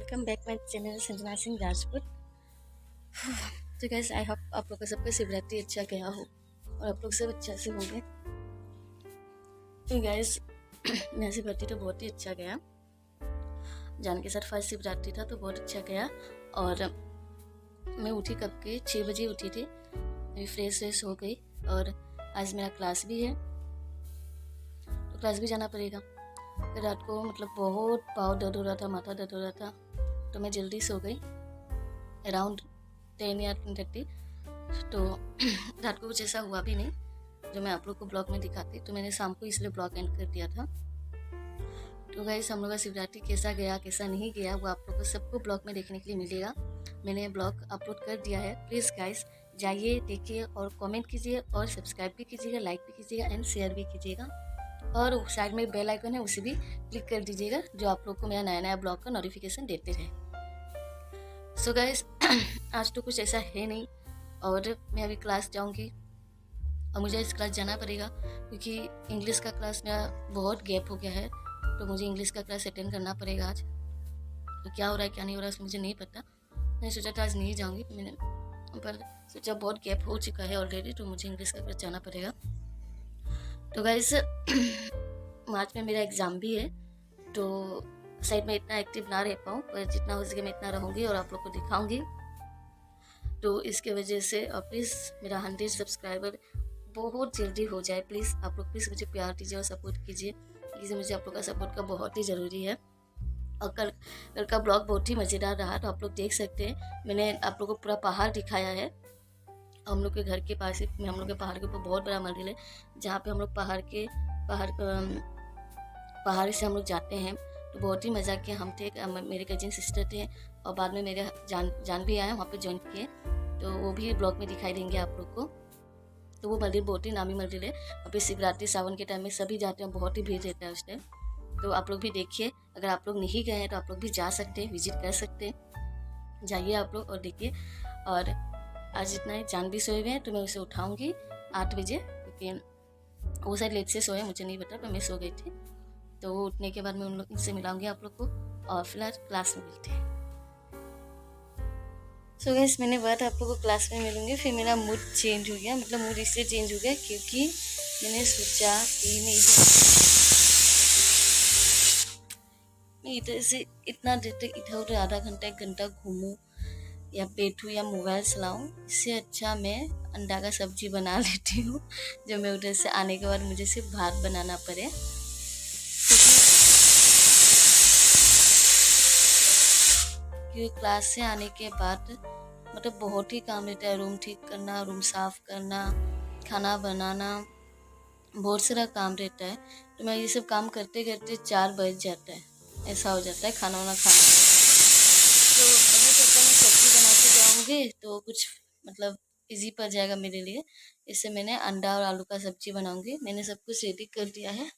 Welcome back my channel Sanjana Singh Rajput. तो guys I hope आप लोग का सबका शिवरात्रि अच्छा गया हो और आप लोग सब अच्छा से होंगे। तो गाइस मेरा शिवरात्रि तो बहुत ही अच्छा गया। जान के साथ फर्स्ट शिवरात्रि था तो बहुत अच्छा गया। और मैं उठी कब के 6 बजे उठी थी, मैं फ्रेश हो गई और आज मेरा क्लास भी है तो क्लास भी जाना पड़ेगा। फिर रात को मतलब बहुत पाँव दर्द हो रहा था, माथा दर्द हो रहा था, तो मैं जल्दी सो गई अराउंड 10 या 10:30। तो रात को कुछ ऐसा हुआ भी नहीं जो मैं आप लोग को ब्लॉग में दिखाती, तो मैंने शाम को इसलिए ब्लॉग एंड कर दिया था। तो गाइस हम लोग का शिवरात्रि कैसा गया कैसा नहीं गया वो आप लोग को सबको ब्लॉग में देखने के लिए मिलेगा। मैंने ब्लॉग अपलोड कर दिया है, प्लीज़ गाइस जाइए देखिए और कमेंट कीजिए और सब्सक्राइब भी कीजिएगा, लाइक भी कीजिएगा एंड शेयर भी कीजिएगा। और साइड में बेल आइकन है उसे भी क्लिक कर दीजिएगा जो आप लोग को मेरा नया ब्लॉग का नोटिफिकेशन देते रहे। सो गाइस आज तो कुछ ऐसा है नहीं और मैं अभी क्लास जाऊंगी और मुझे इस क्लास जाना पड़ेगा क्योंकि इंग्लिश का क्लास मेरा बहुत गैप हो गया है, तो मुझे इंग्लिश का क्लास अटेंड करना पड़ेगा आज। तो क्या हो रहा है क्या नहीं हो रहा है मुझे नहीं पता। मैंने सोचा था आज नहीं जाऊँगी, मैंने पर सोचा बहुत गैप हो चुका है ऑलरेडी, तो मुझे इंग्लिश का क्लास जाना पड़ेगा। तो गाइस मार्च में मेरा एग्ज़ाम भी है, तो शायद मैं इतना एक्टिव ना रह पाऊँ, पर जितना हो सके मैं इतना रहूँगी और आप लोग को दिखाऊंगी। तो इसके वजह से प्लीज़ मेरा 100 सब्सक्राइबर बहुत जल्दी हो जाए। प्लीज़ आप लोग प्लीज़ मुझे प्यार दीजिए और सपोर्ट कीजिए, क्योंकि मुझे आप लोग का सपोर्ट का बहुत ही ज़रूरी है। और कल का ब्लॉग बहुत ही मज़ेदार रहा, तो आप लोग देख सकते हैं मैंने आप लोग को पूरा पहाड़ दिखाया है। हम लोग के घर के पास ही हम लोग के पहाड़ के ऊपर बहुत बड़ा मंदिर है, जहाँ पे हम लोग पहाड़ से हम लोग जाते हैं। तो बहुत ही मज़ा किया, हम थे मेरे कजिन सिस्टर थे और बाद में मेरे जान भी आए वहाँ पे ज्वाइन किए, तो वो भी ब्लॉग में दिखाई देंगे आप लोग को। तो वो मंदिर बहुत ही नामी मंदिर है, वहाँ पे शिवरात्रि सावन के टाइम में सभी जाते हैं, बहुत ही भीड़ रहता है उस टाइम। तो आप लोग भी देखिए, अगर आप लोग नहीं गए हैं तो आप लोग भी जा सकते हैं, विजिट कर सकते हैं, जाइए आप लोग और देखिए। और आज इतना ही, जान भी सोए हुए हैं तो मैं उसे उठाऊंगी 8 बजे, क्योंकि वो शायद लेट से सोए, मुझे नहीं पता, पर मैं सो गई थी। तो वो उठने के बाद मैं उन लोग से मिलाऊंगी आप लोग को और फिलहाल क्लास में मिलते हैं। सो गाइस मैंने बात आप लोग को क्लास में मिलूंगी। फिर मेरा मूड चेंज हो गया, मतलब मूड इससे चेंज हो गया क्योंकि मैंने सोचा कि मैं इधर से इतना देर तक इधर उधर आधा घंटा 1 घंटा घूमूं या बैठूं या मोबाइल चलाऊं, इससे अच्छा मैं अंडा का सब्जी बना लेती हूँ, जो मैं उधर से आने के बाद मुझे सिर्फ भात बनाना पड़े। क्योंकि क्लास से आने के बाद मतलब बहुत ही काम रहता है, रूम ठीक करना, रूम साफ करना, खाना बनाना, बहुत सारा काम रहता है। तो मैं ये सब काम करते करते 4 बज जाता है, ऐसा हो जाता है खाना वाना खाना। तो मैंने सोचा मैं सब्जी बना के जाऊँगी तो कुछ मतलब इजी पड़ जाएगा मेरे लिए, इससे मैंने अंडा और आलू का सब्जी बनाऊँगी। मैंने सब कुछ रेडी कर दिया है,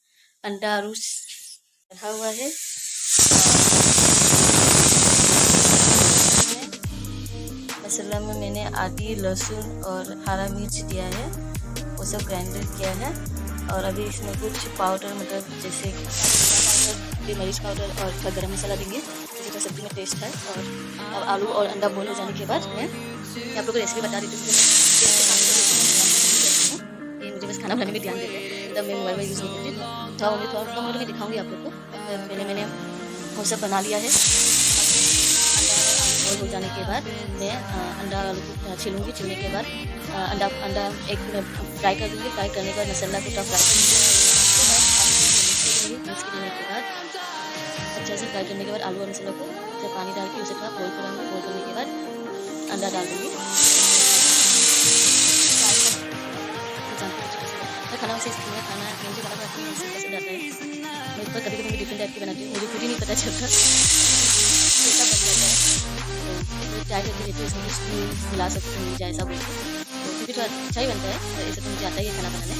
अंडा आलू रखा हुआ है, मसाला में मैंने आदि लहसुन और हरा मिर्च दिया है, वो सब ग्राइंडर किया है। और अभी इसमें कुछ पाउडर मतलब जैसे मरीच पाउडर और गरम मसाला देंगे जिसका सब्जी में टेस्ट है। और अब आलू और अंडा बॉईल हो जाने के बाद मैं आप लोगों को रेसिपी बता देती हूँ। ये मुझे बस खाना बनाने में ध्यान देते हैं, तब मैं मोबाइल में यूज़ नहीं करती, थोड़ा मैं दिखाऊँगी आप लोग को। पहले मैंने वो सब बना लिया है। हो जाने के बाद मैं अंडा आलू को छीलूँगी, छीलने के बाद अंडा एक फ्राई कर दूँगी, फ्राई करने के बाद मसाला को फ्राई करूँगी, मिक्स करने के बाद अच्छा से फ्राई करने के बाद आलू और मसाला को फिर पानी डाल के उसे थोड़ा बॉईल करूँगी, बॉईल करने के बाद अंडा डाल दूँगी। खाना वैसे खाना मुझे बड़ा पसंद आता है, मैं पर कभी कभी डिफरेंट टाइप की बनाती हूँ, मुझे खुद ही नहीं पता चलता कैसा बन जाता है। तो ट्राई करके देखिए, इसमें कुछ मिला सकती हूँ मुझे ऐसा बोलते हैं, तो क्योंकि तो अच्छा ही बनता है, ऐसे तो मुझे आता ही है खाना बनाने।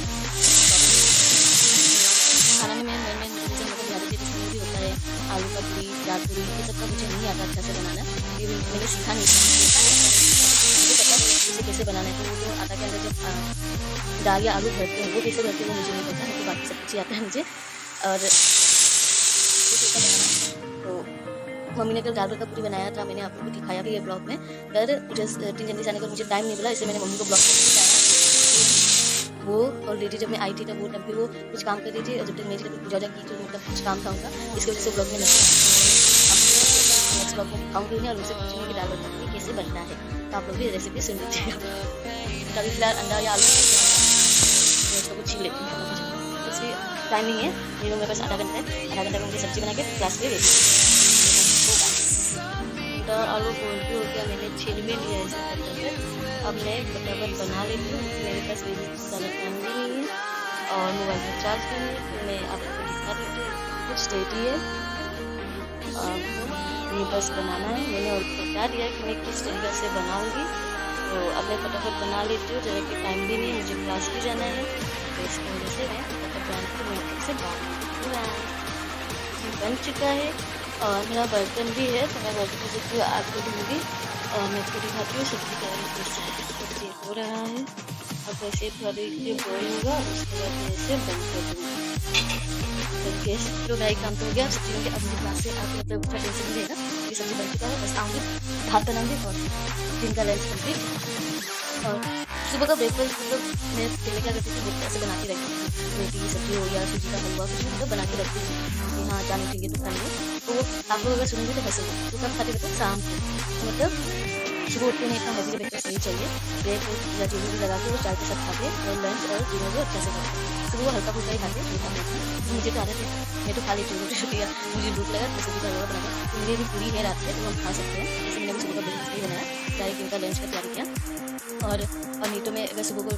खाना में मैंने जैसे मतलब ज़्यादा चीज़ इसमें भी होता है, आलू का पूरी, दाल पूरी, ये सब का मुझे नहीं आता अच्छा से बनाना, ये मैंने सीखा नहीं था, मुझे पता नहीं इसे कैसे बनाना है। तो वो जो आटा के अंदर जो दाल या आलू भरते हैं वो कैसे भरते हैं वो मुझे नहीं पता है, तो बाकी सब कुछ आता है मुझे। और तो मम्मी ने कल दाल का पूरी बनाया था, मैंने आपको दिखाया भी है ब्लॉग में। पर उधर 3 जनवरी से आने का मुझे टाइम नहीं मिला, इसलिए मैंने मम्मी को ब्लॉग कर दिखाया। वो ऑलरेडी जब मैं आई थी तब वो तब भी वो कुछ काम कर रही थी, और जब तक मेरी तब पूजा की तो मतलब कुछ काम था उनका, इसकी वजह से ब्लॉग में नहीं। नेक्स्ट ब्लॉग में दिखाऊंगी उन्हें और उनसे पूछूंगी कि दाल बाटी कैसे बनता है, तो आप लोग भी रेसिपी सुन लीजिएगा। तभी फिलहाल अंडा या आलू इसको कुछ छीन लेती हूँ, इसलिए टाइम नहीं है, ये मेरे पास आधा घंटा है, आधा घंटा में मुझे सब्जी बना के क्लास पे भेज तो आलू बोल के हो गया, मैंने छीन भी लिया ऐसे करके। अब मैं फटाफट बना लेती हूँ, मेरे पास ज़्यादा टाइम भी नहीं है और मोबाइल पर चार्ज भी नहीं, तो मैं आपको दिखा देती हूँ। कुछ रेडी है, ये बस बनाना है। मैंने और बता दिया कि मैं किस तरीके से बनाऊँगी, तो अब मैं फटाफट बना लेती हूँ, ज़रा कि टाइम भी नहीं है, मुझे क्लास भी जाना है, तो इसकी वजह से मैं फटाफट जानती हूँ। मैं आपसे बात बन चुका है और मेरा बर्तन भी है, तो मैं बर्तन से आपको दूँगी और मैं इसको दिखाती हूँ। सब्जी सब्जी हो रहा है, अब वैसे थोड़ा देर बॉयल होगा, उसके बाद मैं इसे बंद कर दूँगी। गैस तो मेरा एक काम तो हो गया, सब्जी में अब मुझे क्लास से आके मतलब थोड़ा टेंशन नहीं रहेगा, ये सब्जी बन चुका है, बस आऊँगी भात बनाऊँगी और दिन का लंच कंप्लीट। और सुबह का ब्रेकफास्ट मतलब मैं पहले क्या करती थी, ऐसे बनाती रहती थी, रोटी सब्जी हो या सूजी का हलवा कुछ मतलब बना के रखती थी कि हाँ जाने उठेंगे तो खाएंगे। तो वो आप लोग अगर सुनेंगे तो हंसेंगे, तो कब खाते रहते शाम को, तो मतलब सुबह उठते नहीं, इतना मजे ब्रेकफास्ट नहीं चाहिए, ब्रेक या चीज़ें भी लगा के वो चाय के साथ खाते और लंच और डिनर भी अच्छा से खाते। सुबह हल्का फुल्का ही खाते, मुझे तो आदत है, मैं तो खा लेती हूँ रोटी या मुझे भूख लगा तो सब्जी का हलवा बना, तो मेरी भी पूरी है रात में, तो हम खा सकते हैं। जैसे मैंने सुबह का ब्रेकफास्ट नहीं बनाया, डायरेक्ट इनका लंच का तैयारी किया। और नहीं तो मैं अगर सुबह को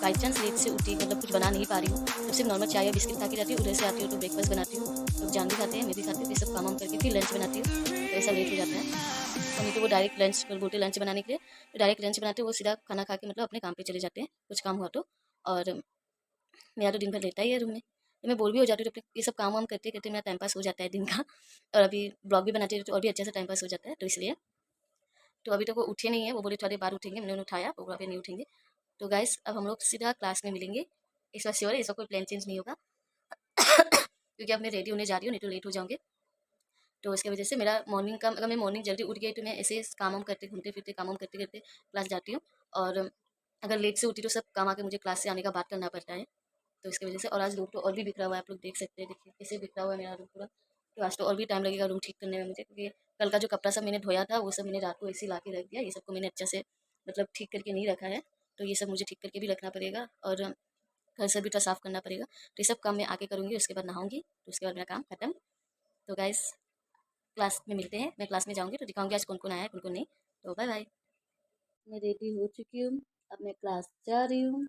बाई चांस लेट से उठी, मतलब कुछ बना नहीं पा रही हूँ, तो सिर्फ नॉर्मल चाय या बिस्किट खा के जाती हूँ, उधर से आती हूँ तो ब्रेकफास्ट बनाती हूँ, तो जान भी खाते हैं, मैं भी खाती हूँ, ये सब काम करके फिर लंच बनाती हूँ, तो ऐसा लेट हो जाता है। और नहीं तो वो डायरेक्ट लंच बोलते लंच बनाने के लिए, तो डायरेक्ट लंच बनाते हैं, वो सीधा खाना खा के मतलब अपने काम पे चले जाते हैं, कुछ काम हुआ तो। और मेरा तो दिन भर रहता ही है रूम में, तो मैं बोर भी हो जाती हूँ, तो ये सब काम वाम करते करते मेरा टाइम पास हो जाता है दिन का। और अभी ब्लॉग भी बनाती हूँ तो और भी अच्छे से टाइम पास हो जाता है, तो इसलिए। तो अभी तक वो उठे नहीं है, वो बोले थोड़ी बार उठेंगे, मैंने उन्हें उठाया, वो अभी नहीं उठेंगे। तो गाइस अब हम लोग सीधा क्लास में मिलेंगे, इस बार श्योर है, इसका कोई प्लान चेंज नहीं होगा। क्योंकि अब मैं रेडी होने जा रही हूँ, नहीं तो लेट हो जाऊँगी। तो इसकी वजह से मेरा मॉर्निंग का, अगर मैं मॉर्निंग जल्दी उठ गई तो मैं ऐसे काम वाम करते घूमते फिरते काम वाम करते करते क्लास जाती हूँ, और अगर लेट से उठी तो सब काम आके मुझे क्लास से आने का बात करना पड़ता है, तो इसकी वजह से। और आज रूम तो और भी बिखरा हुआ है, आप लोग देख सकते हैं, देखिए कैसे बिखरा हुआ है मेरा रूम पूरा। तो आज तो और भी टाइम लगेगा रूम ठीक करने में मुझे, क्योंकि कल का जो कपड़ा सब मैंने धोया था वो सब मैंने रात को ऐसे ला के रख दिया, ये सबको मैंने अच्छा से मतलब ठीक करके नहीं रखा है, तो ये सब मुझे ठीक करके भी रखना पड़ेगा, और घर से भी थोड़ा साफ़ करना पड़ेगा, तो ये सब काम मैं आके करूँगी, उसके बाद नहाऊंगी, तो उसके बाद मेरा काम खत्म। तो गाइस क्लास में मिलते हैं, मैं क्लास में जाऊँगी तो दिखाऊंगी आज कौन कौन आया है कौन कौन नहीं। तो बाय बाय, मैं रेडी हो चुकी हूँ, अब मैं क्लास जा रही हूँ।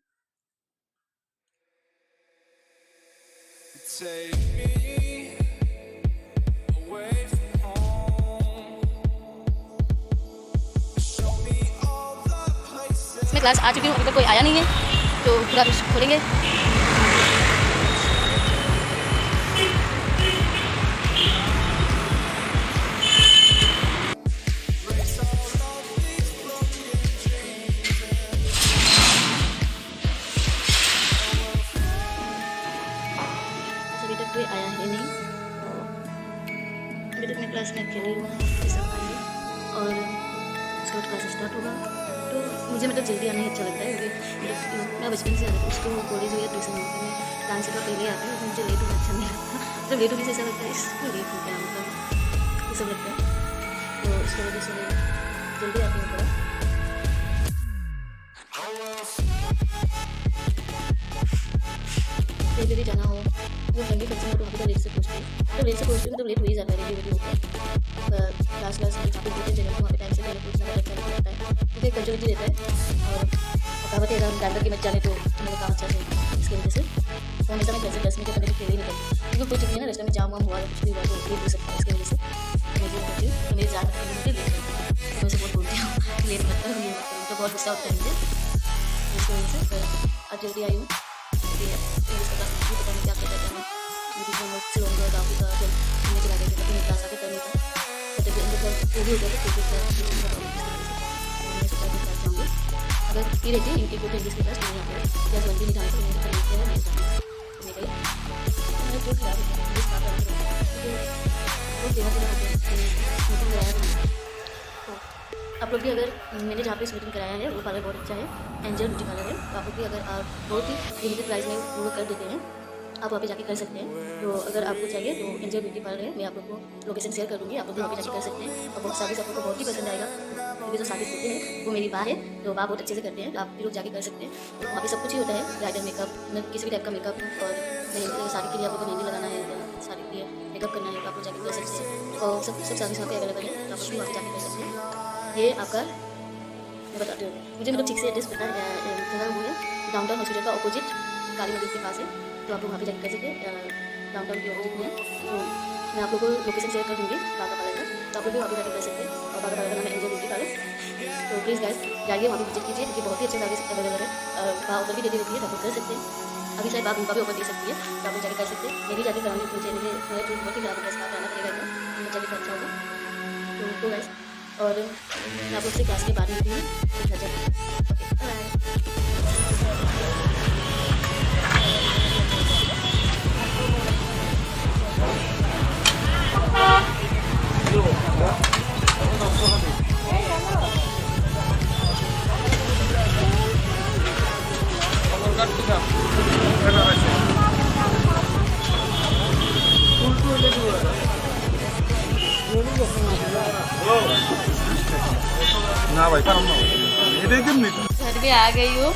मैं क्लास आ चुकी हूँ, अभी तक कोई आया नहीं है, तो पूरा खोलेंगे। अभी तक कोई आया है नहीं, तो अभी तक मैं क्लास में अकेली हूँ, ये सब आएंगे और उसके बाद क्लास स्टार्ट होगा। तो मुझे मतलब जल्दी आना ही अच्छा लगता है, क्योंकि मतलब मैं बचपन से आता हूँ, स्कूल कॉलेज हो या ट्यूशन हो, मैं टाइम से तो पहले आती हूँ, तो मुझे लेट होना अच्छा नहीं लगता, मतलब लेट होने से ऐसा लगता है इसको लेट हो गया, मतलब ये सब लगता है, तो इसकी वजह से मैं जल्दी आती हूँ थोड़ा। कहीं भी जाना हो, जब ठंडी फंक्शन हो तो हम लेट से पहुँचते हैं, तो लेट से पहुँचते हैं, मतलब लेट हो ही जाता है, रेडी होकर क्लास क्लास में जगह तो वहाँ पे टाइम से पहले पहुँचना अच्छा नहीं लगता है, क्योंकि कंजूरिटी रहता है, और कहावत है अगर जानवर की मत जाने तो मेरा काम अच्छा नहीं, इसकी वजह से तो हमेशा मैं घर से 10 मिनट पहले तो खेले ही निकलती, क्योंकि कोई चीज़ नहीं है ना, रास्ते में जाम वाम हुआ या कुछ भी हुआ तो लेट हो सकता है, इसकी वजह से मैं जो करती हूँ, तो मेरी ज़्यादा मुझे लेट करती हूँ, मैं से बहुत बोलती हूँ लेट मत करो, ये मत करो, तो बहुत गुस्सा होता है मुझे, इसकी वजह से आज जल्दी आई हूँ। पता नहीं क्या कहते हैं, मेरी जो लोग से होंगे काफ़ी का जब हमने चला गया था, क्लास आके करने का, तो जब अंदर वो भी हो गया तो फिर मैं सोचा कि क्लास जाऊँगी, अगर ये रहती है इनके कोई इंग्लिश के क्लास नहीं आते क्लास 1 भी नहीं जाना, तो मैंने लिखते हैं नहीं जाना, मैं गई, मैंने जो खराब है इंग्लिश का लोग मीटिंग कराया है। तो आप लोग भी अगर मैंने जहाँ पे इस मीटिंग कराया है वो पार्लर बहुत अच्छा है, एंजल ब्यूटी पार्लर है। तो आप लोग भी अगर आप बहुत ही लिमिटेड प्राइस में वो कर देते हैं, आप वहाँ पे जाके कर सकते हैं। तो अगर आपको चाहिए तो एंजल ब्यूटी पार्लर है, मैं आप लोग को लोकेशन शेयर कर दूँगी, आप लोग भी वहाँ पे जाके कर सकते हैं। और बहुत सारी आप लोग को बहुत ही पसंद आएगा, क्योंकि जो शादी होते हैं वो मेरी बा है, तो बा बहुत अच्छे से करते हैं, तो आप भी लोग जाके कर सकते हैं। वहाँ पे सब कुछ ही होता है, ब्राइडल मेकअप, किसी भी टाइप का मेकअप, और शादी के लिए आप लोग को मेहंदी लगाना है, शादी के लिए मेकअप करना है, तो आप लोग जाके कर सकते हैं। और सब सर्विस वहाँ पे अवेलेबल है, तो आप लोग भी वहाँ पे जाके कर सकते हैं। ये आपका मैं बताती हूँ, मुझे मतलब ठीक से एड्रेस पता है, जगह वो है डाउनटाउन हॉस्पिटल का ऑपोजिट काली मंदिर के पास है, तो आप लोग वहाँ पे जाकर कर सकते हैं, डाउनटाउन के ऑपोजिट में है। तो मैं आप लोग को लोकेशन शेयर कर दूँगी बागा पार्लर का, तो आप लोग भी वहाँ पे जाकर कर सकते हैं। और बागा पार्लर का नाम है एंजल ब्यूटी पार्लर। तो प्लीज़ गाइस जाइए वहाँ पे विजिट कीजिए, क्योंकि बहुत ही अच्छे सर्विस अवेलेबल है, और बा ऑफर भी देती रहती है, तो आप लोग कर सकते हैं। अभी शायद आप उनका भी ऑफर दे सकती है, तो आप लोग जाकर कर सकते हैं। मैं भी जाकर कराऊंगी, मुझे मेरा जो बहुत ही ज़्यादा स्टाफ रहना पड़ेगा, तो मुझे जाकर अच्छा होगा। तो गाइस, और मैं आप लोग से क्लास के बाद मिलती हूँ। ना भाई पर हम ये देखिए नहीं घर भी आ गई हूँ,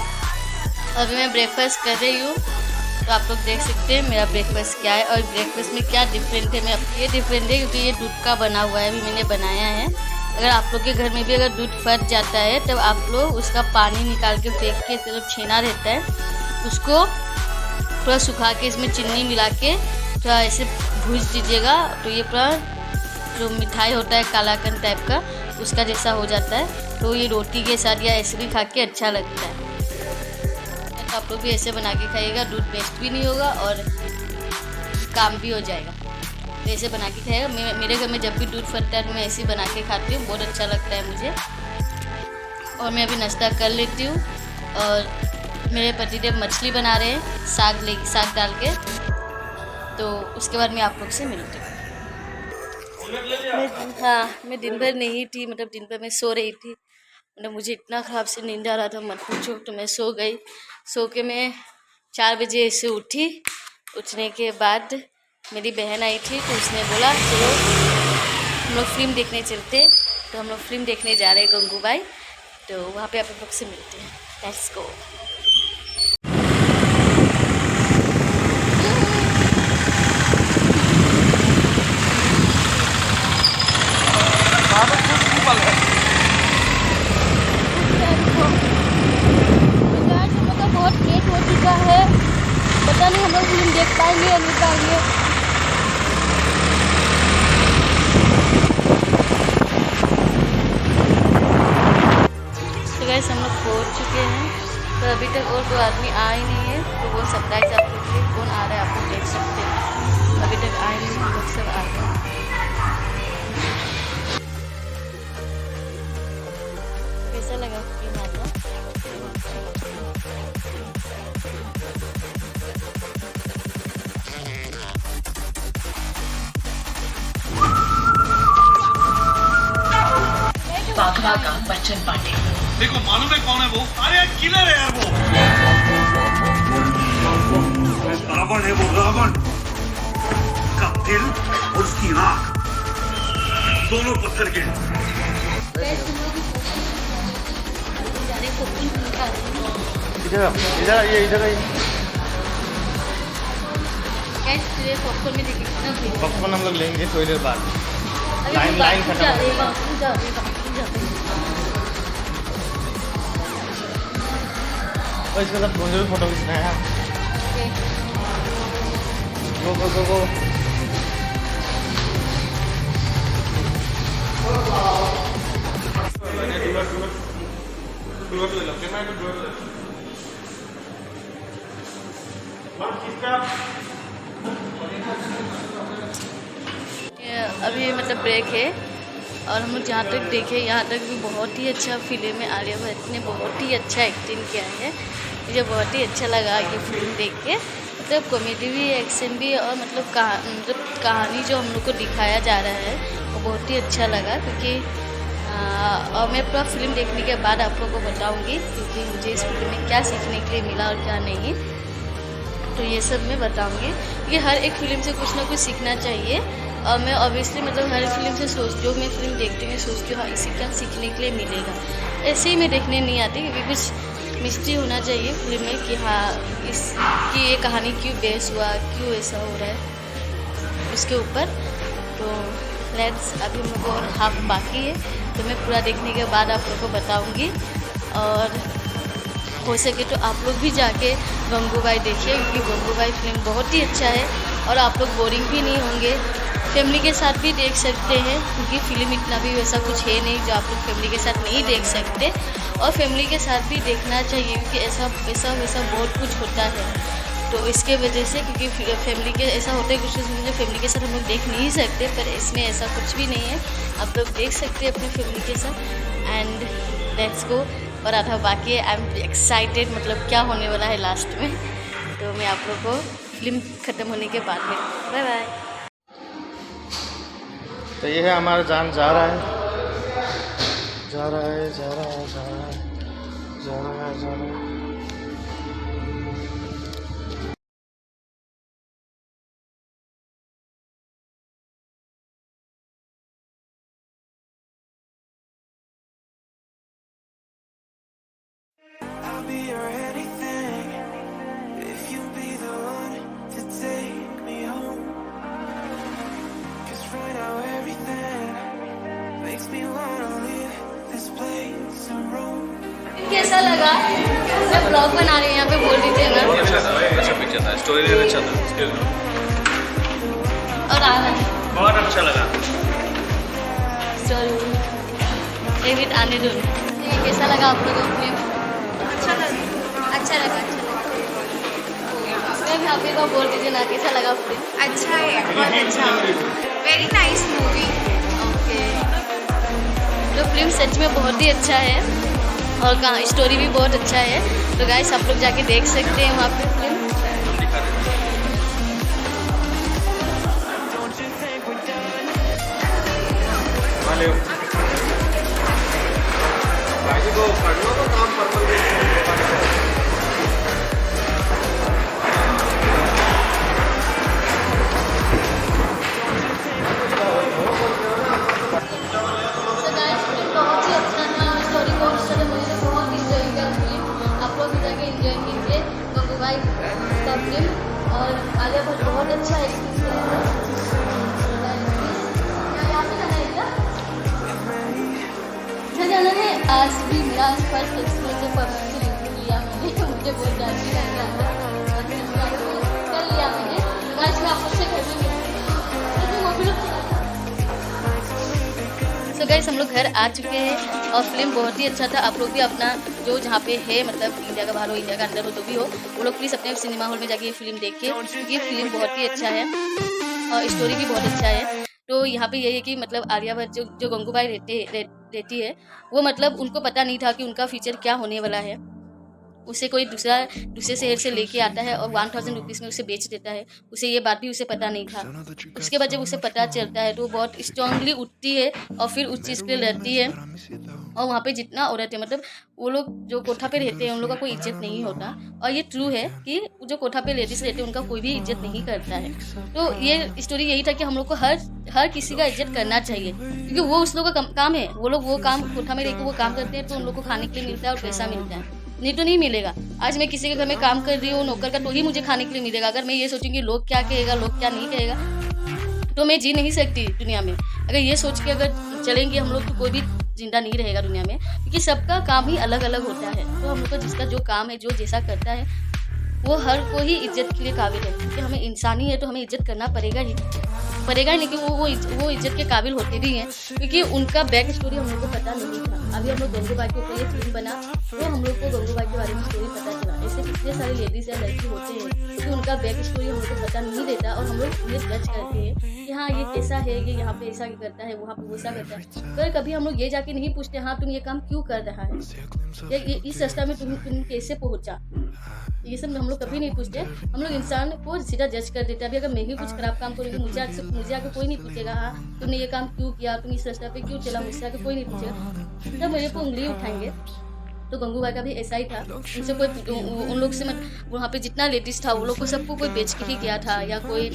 अभी मैं ब्रेकफास्ट कर रही हूँ। तो आप लोग देख सकते हैं मेरा ब्रेकफास्ट क्या है, और ब्रेकफास्ट में क्या डिफरेंट है। ये डिफरेंट है क्योंकि ये दूध का बना हुआ है, अभी मैंने बनाया है। अगर आप लोग के घर में भी अगर दूध फट जाता है, तब आप लोग उसका पानी निकाल के फेंक के, जो छेना रहता है उसको थोड़ा सुखा के इसमें चीनी मिला के थोड़ा ऐसे भूज दीजिएगा, तो ये पूरा जो मिठाई होता है कालाकंद टाइप का, उसका जैसा हो जाता है। तो ये रोटी के साथ या ऐसे भी खा के अच्छा लगता है। तो आप लोग भी ऐसे बना के खाइएगा, दूध वेस्ट भी नहीं होगा और काम भी हो जाएगा। तो ऐसे बना के खाइएगा। मेरे घर में जब भी दूध फटता है तो मैं ऐसे ही बना के खाती हूँ, बहुत अच्छा लगता है मुझे। और मैं अभी नाश्ता कर लेती हूँ, और मेरे पतिदेव मछली बना रहे हैं साग डाल के, तो उसके बाद मैं आप लोग से मिलती हूँ। मैं दिन भर नहीं थी, मतलब दिन भर मैं सो रही थी, मतलब मुझे इतना ख़राब से नींद आ रहा था मत पूछो। तो मैं सो गई, सो के मैं 4 बजे ऐसे उठी। उठने के बाद मेरी बहन आई थी, तो उसने बोला चलो हम लोग फिल्म देखने चलते। तो हम लोग फिल्म देखने जा रहे हैं गंगूबाई, तो वहाँ पे आप लोग से मिलते हैं। Let's go. बहुत लेट हो चुका है, पता नहीं हम लोग फिल्म देख पाएंगे या नहीं पाएंगे। तो गाइस हम लोग पहुँच चुके हैं, तो अभी तक और कोई आदमी आ ही नहीं है। तो वो सरप्राइज आप लोग के कौन आ रहा है आप लोग देख सकते हैं। अभी तक आए नहीं, हम लोग सब आ गए। कैसा लगा फिल्म आता? बाघवा का बच्चन पांडे। देखो मालूम है कौन है वो? अरे किलर है यार वो। रावण है वो, रावण का दिल और उसकी आंख दोनों पत्थर के। इधर आइए। पॉपकॉर्न में देखिए कितना भीड़ है। पॉपकॉर्न हम लोग लेंगे थोड़ी देर बाद। लाइन खत्म। और इसके साथ मुझे भी फोटो खींचना है। गो। अभी मतलब ब्रेक है, और हम लोग जहाँ तक देखे यहाँ तक भी बहुत ही अच्छा फिल्म में आलिया भट्ट ने बहुत ही अच्छा एक्टिंग किया है। मुझे बहुत ही अच्छा लगा ये फिल्म देख के। मतलब कॉमेडी भी, एक्शन भी, और मतलब कहानी जो हम लोग को दिखाया जा रहा है वो बहुत ही अच्छा लगा। क्योंकि और मैं पूरा फिल्म देखने के बाद आप लोगों को बताऊंगी क्योंकि मुझे इस फिल्म में क्या सीखने के लिए मिला और क्या नहीं, तो ये सब मैं बताऊंगी। क्योंकि हर एक फिल्म से कुछ ना कुछ सीखना चाहिए, और मैं ऑब्वियसली मतलब हर फिल्म से जो मैं फिल्म देखती हूँ सोचती हूँ हाँ इसे क्या सीखने के लिए मिलेगा। ऐसे ही मैं देखने नहीं आती क्योंकि कुछ मिस्ट्री होना चाहिए फिल्म में कि हाँ इसकी ये कहानी क्यों बेस हुआ, क्यों ऐसा हो रहा है उसके ऊपर। तो लेट्स, अभी हम लोग को हाफ बाकी है, तो मैं पूरा देखने के बाद आप लोग को बताऊँगी। और हो सके तो आप लोग भी जाके गंगूबाई देखिए क्योंकि गंगूबाई फिल्म बहुत ही अच्छा है और आप लोग बोरिंग भी नहीं होंगे। फैमिली के साथ भी देख सकते हैं क्योंकि फिल्म इतना भी वैसा कुछ है नहीं जो आप लोग फैमिली के साथ नहीं देख सकते, और फैमिली के साथ भी देखना चाहिए क्योंकि ऐसा वैसा बहुत कुछ होता है। तो इसके वजह से क्योंकि फैमिली के ऐसा होता है कुछ जो फैमिली के साथ हम लोग देख नहीं सकते, पर इसमें ऐसा कुछ भी नहीं है, आप लोग देख सकते हैं अपनी फैमिली के साथ। एंड लेट्स गो, और आधा बाकी है। आई एम एक्साइटेड, मतलब क्या होने वाला है लास्ट में, तो मैं आप लोग को फिल्म ख़त्म होने के बाद में बाय बाय। तो ये है हमारा जान जा रहा है, जा रहा है, जा रहा है, जा रहा है, जा रहा है, जा रहा है। कैसा लगा? मैं ब्लॉग बना रही हूँ यहाँ पे, बोल दीजिए ना। अच्छा पिक्चर था, स्टोरी लाइन अच्छा था और आनंद बहुत अच्छा लगा। स्टोरी एविट आने दो। कैसा लगा आप लोगों को फिल्म? अच्छा लगा, अच्छा लगा, अच्छा लगा। मैं भाभी को बोल दीजिए ना कैसा लगा फिल्म? अच्छा है, बहुत अच्छा, वेरी नाइस मूवी। ओके, तो फिल्म सच में बहुत ही अच्छा है और स्टोरी भी बहुत अच्छा है, तो गाइस आप लोग जाके देख सकते हैं वहाँ पे फिल्म। और आलिया भट्ट बहुत अच्छा एक्टिंग जाना है। आज भी मेरा फर्स्ट एक्सपीरियंस परमिशन लिया मैंने, मुझे बहुत जाती लग रहा था, कर लिया मैंने। आज मैं आपसे घर में सो गाइस हम लोग घर आ चुके हैं और फिल्म बहुत ही अच्छा था। आप लोग भी अपना जो जहाँ पे है मतलब इंडिया का बाहर हो इंडिया का अंदर हो जो भी हो, वो लोग प्लीज़ अपने सिनेमा हॉल में जाके ये फिल्म देखिए क्योंकि ये फिल्म बहुत ही अच्छा है और स्टोरी भी बहुत अच्छा है। तो यहाँ पे यही है कि मतलब आलिया भट्ट जो गंगूबाई रहती है वो मतलब उनको पता नहीं था कि उनका फ्यूचर क्या होने वाला है। उसे कोई दूसरे शहर से लेके आता है और 1000 रुपीज़ में उसे बेच देता है। उसे ये बात भी उसे पता नहीं था। उसके बाद जब उसे पता चलता है तो वो बहुत स्ट्रांगली उठती है और फिर उस चीज़ पे लड़ती है। और वहाँ पे जितना औरत है मतलब वो लोग जो कोठा पे रहते हैं उन लोगों का कोई इज्जत नहीं होता, और ये ट्रू है कि जो कोठा पे लेडीज रहते हैं उनका कोई भी इज्जत नहीं करता है। तो ये स्टोरी यही था कि हम लोग को हर किसी का इज्जत करना चाहिए क्योंकि वो उस लोगों का काम है। वो लोग वो काम कोठा में रहकर वो काम करते हैं तो उन लोग को खाने के लिए मिलता है और पैसा मिलता है, नहीं तो नहीं मिलेगा। आज मैं किसी के घर में काम कर रही हूँ नौकर का, तो ही मुझे खाने के लिए मिलेगा। अगर मैं ये सोचूंगी लोग क्या कहेगा लोग क्या नहीं कहेगा तो मैं जी नहीं सकती दुनिया में। अगर ये सोच के अगर चलेंगे हम लोग तो कोई भी जिंदा नहीं रहेगा दुनिया में, क्योंकि सबका काम ही अलग अलग होता है। तो हम लोग का जिसका जो काम है जो जैसा करता है वो हर कोई इज्जत के लिए काबिल है क्योंकि हमें इंसानी है तो हमें इज्जत करना पड़ेगा ही। पड़ेगा ही नहीं कि वो इज्जत के काबिल होते भी हैं, क्योंकि उनका बैक स्टोरी हम लोग को पता नहीं था। अभी हम लोग गंगूबाई के ऊपर ये फिल्म बना तो हम लोग को गंगूबाई के बारे में स्टोरी पता चला। ऐसे कितने सारे लेडीज़ या लड़की होते हैं कि उनका बैक स्टोरी हम लोग को पता नहीं देता और हम लोग ये जज करते हैं कि हाँ ये कैसा है, ये यहाँ पे ऐसा करता है, वहाँ पे वैसा करता है। पर कभी हम लोग ये जाके नहीं पूछते हाँ तुम ये काम क्यों कर रहा है, या इस रास्ता में तुम कैसे पहुँचा, ये सब हम लोग कभी नहीं पूछते। हम लोग इंसान को सीधा जज कर देते हैं। अभी अगर मैं ही कुछ खराब काम करूँगी मुझे आके कोई नहीं पूछेगा हाँ तुमने ये काम क्यों किया, तुम इस रास्ते पे क्यों चला, मुझसे आके कोई नहीं पूछेगा। जब मेरे को उंगली उठाएंगे तो गंगूबाई का भी ऐसा ही था। उनसे कोई उन लोग से वहाँ पे जितना लेडीज़ था वो लोग को सबको कोई बेच के ही गया था या कोई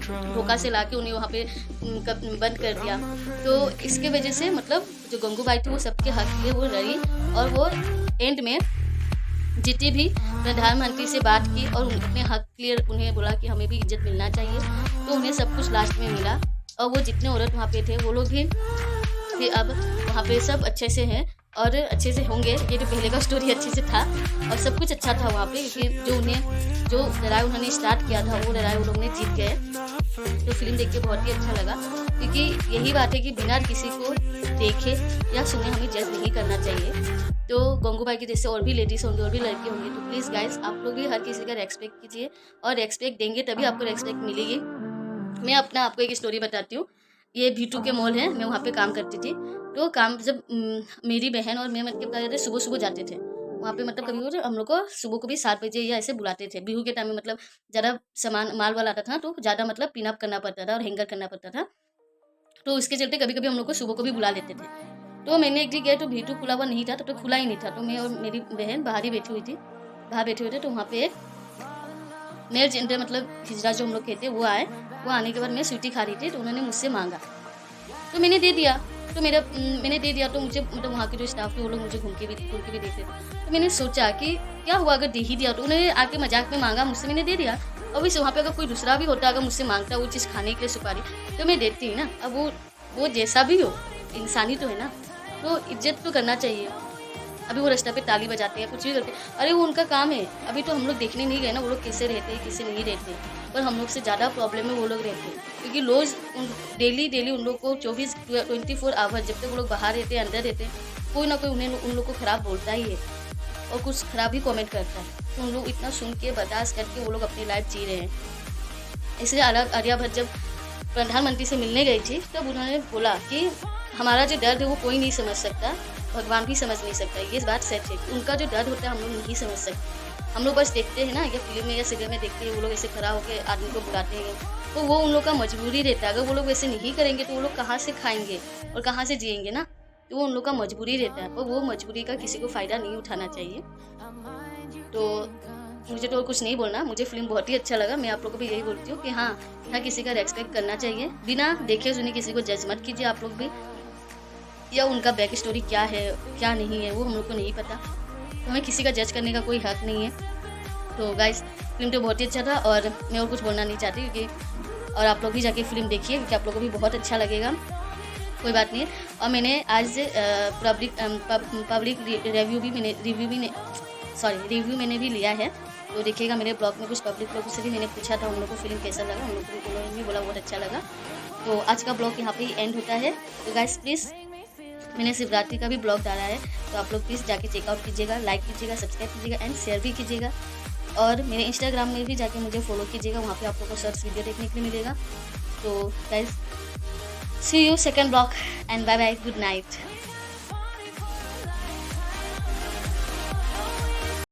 धोखा से लाके उन्हें वहाँ पे बंद कर दिया। तो इसके वजह से मतलब जो गंगूबाई थी वो सबके हक लिए वो लड़ी और वो एंड में जीती भी, प्रधानमंत्री से बात की और अपने हक के लिए उन्हें बोला कि हमें भी इज्जत मिलना चाहिए। तो उन्हें सब कुछ लास्ट में मिला और वो जितने औरत वहाँ पे थे वो लोग भी अब वहाँ पे सब अच्छे से हैं और अच्छे से होंगे। ये जो पहले का स्टोरी अच्छे से था और सब कुछ अच्छा था वहाँ पे, क्योंकि जो लड़ाई उन्होंने स्टार्ट किया था वो लड़ाई वो लोग ने जीत गए। तो फिल्म देख के बहुत ही अच्छा लगा, क्योंकि यही बात है कि बिना किसी को देखे या सुने हमें जज नहीं करना चाहिए। तो गंगूबाई के जैसे और भी लेडीज़ होंगे और भी लड़के होंगे, तो प्लीज़ गाइस आप लोग भी हर किसी का रेस्पेक्ट कीजिए और रेस्पेक्ट देंगे तभी आपको रेस्पेक्ट मिलेगी। मैं आपको एक स्टोरी बताती हूँ। ये V2 के मॉल है, मैं वहाँ पे काम करती थी। तो काम जब मेरी बहन और मैं मतलब सुबह जाते थे वहाँ पे, मतलब कभी हम लोग को सुबह को भी 7 बजे या ऐसे बुलाते थे। बिहू के टाइम में मतलब ज़्यादा सामान माल वाला आता था तो ज़्यादा मतलब पिन अप करना पड़ता था और हैंगर करना पड़ता था। तो उसके चलते कभी कभी हम लोग को सुबह को भी बुला लेते थे। तो मैंने एक दिन गया तो V2 खुला हुआ नहीं था, तब तो खुला ही नहीं था। तो मैं और मेरी बहन बाहर बैठे हुए थे। तो वहाँ पे एक मेरे जेंडर मतलब हिजड़ा जो हम लोग कहते वो आए। वो आने के बाद मैं स्वीटी खा रही थी तो उन्होंने मुझसे मांगा तो मैंने दे दिया। तो मुझे मतलब वहाँ के जो स्टाफ थे वो लोग मुझे घूम के भी देखते थे। तो मैंने सोचा कि क्या हुआ अगर दे ही दिया, तो उन्होंने आके मजाक में मांगा मुझसे, मैंने दे दिया। और वैसे वहाँ पे अगर कोई दूसरा भी होता, अगर मुझसे मांगता वो चीज़ खाने के लिए सुपारी, तो मैं देती ही ना। अब वो जैसा भी हो इंसानी तो है ना, तो इज्जत तो करना चाहिए। अभी वो रास्ते पे ताली बजाते हैं, कुछ भी करते हैं, अरे वो उनका काम है। अभी तो हम लोग देखने नहीं गए ना वो लोग कैसे रहते हैं कैसे नहीं रहते, पर हम लोग से ज़्यादा प्रॉब्लम में वो लोग रहते हैं, क्योंकि रोज़ डेली उन लोग को 24 आवर जब तक वो लोग बाहर रहते हैं अंदर रहते हैं, कोई ना कोई उन लोग को ख़राब बोलता ही है और कुछ ख़राब ही कमेंट करता है। तो उन लोग इतना सुन के बर्दाश्त करके वो लोग अपनी लाइफ जी रहे हैं। इसलिए आलिया भट्ट जब प्रधानमंत्री से मिलने गई थी तब उन्होंने बोला कि हमारा जो दर्द है वो कोई नहीं समझ सकता, भगवान भी समझ नहीं सकता। ये बात सच है, उनका जो दर्द होता है हम लोग नहीं समझ सकते। हम लोग बस देखते हैं ना, या फिल्म में या सीरियल में देखते हैं वो लोग ऐसे खड़ा होकर आदमी को बुलाते हैं, तो वो उन लोग का मजबूरी रहता है। अगर वो लोग वैसे नहीं करेंगे तो वो लोग कहाँ से खाएंगे और कहाँ से जिएंगे ना, तो वो उन लोग का मजबूरी रहता है और वो मजबूरी का किसी को फ़ायदा नहीं उठाना चाहिए। तो मुझे तो कुछ नहीं बोलना, मुझे फिल्म बहुत ही अच्छा लगा। मैं आप लोग को भी यही बोलती हूँ कि हाँ हर किसी का रेस्पेक्ट करना चाहिए, बिना देखे सुने किसी को जज मत कीजिए आप लोग भी, या उनका बैक स्टोरी क्या है क्या नहीं है वो हम लोग को नहीं पता, तो हमें किसी का जज करने का कोई हक नहीं है। तो गाइस फिल्म तो बहुत ही अच्छा था और मैं और कुछ बोलना नहीं चाहती, क्योंकि और आप लोग भी जाके फिल्म देखिए क्योंकि आप लोगों को भी बहुत अच्छा लगेगा। कोई बात नहीं। और मैंने आज पब्लिक रिव्यू मैंने भी लिया है, तो देखिएगा मेरे ब्लॉग में। कुछ पब्लिक लोगों से भी मैंने पूछा था उन लोगों को फिल्म कैसा लगा, उन लोगों ने भी बोला बहुत अच्छा लगा। तो आज का ब्लॉग यहाँ पे ही एंड होता है। तो गाइस प्लीज़ मैंने शिवरात्रि का भी ब्लॉग डाला है, तो आप लोग प्लीज़ जाके चेकआउट कीजिएगा, लाइक कीजिएगा, सब्सक्राइब कीजिएगा एंड शेयर भी कीजिएगा। और मेरे इंस्टाग्राम में भी जाके मुझे फॉलो कीजिएगा, वहाँ पे आप लोगों को शॉर्ट्स वीडियो देखने के लिए मिलेगा। तो guys see you second blog and bye bye, good night.